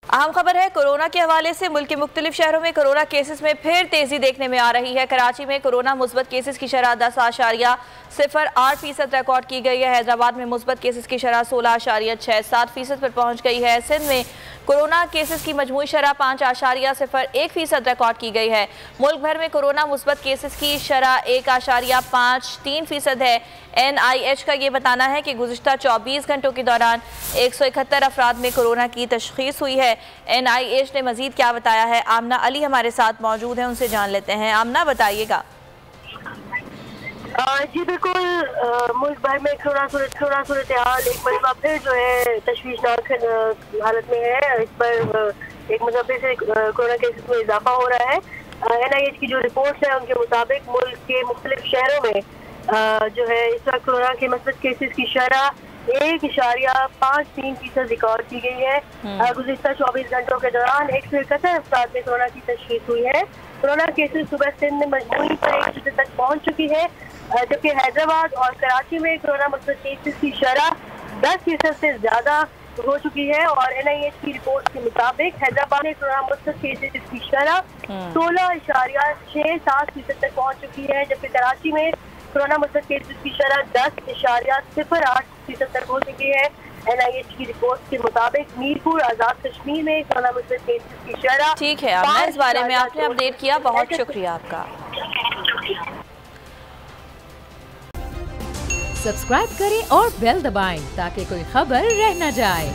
अहम खबर है कोरोना के हवाले से। मुल्क के मुख्तलिफ शहरों में कोरोना केसेस में फिर तेजी देखने में आ रही है। कराची में कोरोना मुस्बत केसेस की शरह 10.08% रिकॉर्ड की गई है। हैदराबाद में मुस्बत केसेस की शरह 16.67% पर पहुंच गई है। सिंध में कोरोना केसेस की मजमूई शरह 5.01% रिकॉर्ड की गई है। मुल्क भर में कोरोना मुस्बत केसेस की शरह 1.53% है। NIH का ये बताना है कि गुज़िश्ता 24 घंटों के दौरान 171 अफराद में कोरोना की तशख़ीस हुई है। NIH ने मजीद क्या बताया है, आमना अली हमारे साथ मौजूद हैं, उनसे जान लेते हैं। आमना, बताइएगा। जी बिल्कुल, मुल्क भर में थोड़ा सूरत हाल एक मरतबा फिर जो है तशवीशनाक हालत में है। इस पर एक मरतबा से कोरोना केसेस में इजाफा हो रहा है। NIH की जो रिपोर्ट्स है उनके मुताबिक मुल्क के मुख्तलिफ शहरों में जो है इस वक्त कोरोना के मुस्बत केसेस की शरह 1.53% रिकॉर्ड की गई है। गुज़िश्ता 24 घंटों के दौरान 171 अफराद में कोरोना की तशख़ीस हुई है। कोरोना केसेस सुबह सिंध में मजमूई पर 1% तक पहुँच चुकी है, जबकि हैदराबाद और कराची में कोरोना मुस्बत केसेस की शरह 10% से ज्यादा हो चुकी है। और NIH की रिपोर्ट के मुताबिक हैदराबाद में कोरोना मुस्बत केसेस की शरह 16.67% तक पहुँच चुकी है, जबकि कराची में कोरोना मुस्बत केसेस की शरह 10.08% तक हो चुकी है। NIH की रिपोर्ट के मुताबिक मीरपुर, आजाद कश्मीर में कोरोना मुस्बत केसेस की शरह। ठीक है आमना, इस बारे में आपने अपडेट किया, बहुत शुक्रिया आपका। सब्सक्राइब करें और बेल दबाएं ताकि कोई खबर रह न जाए।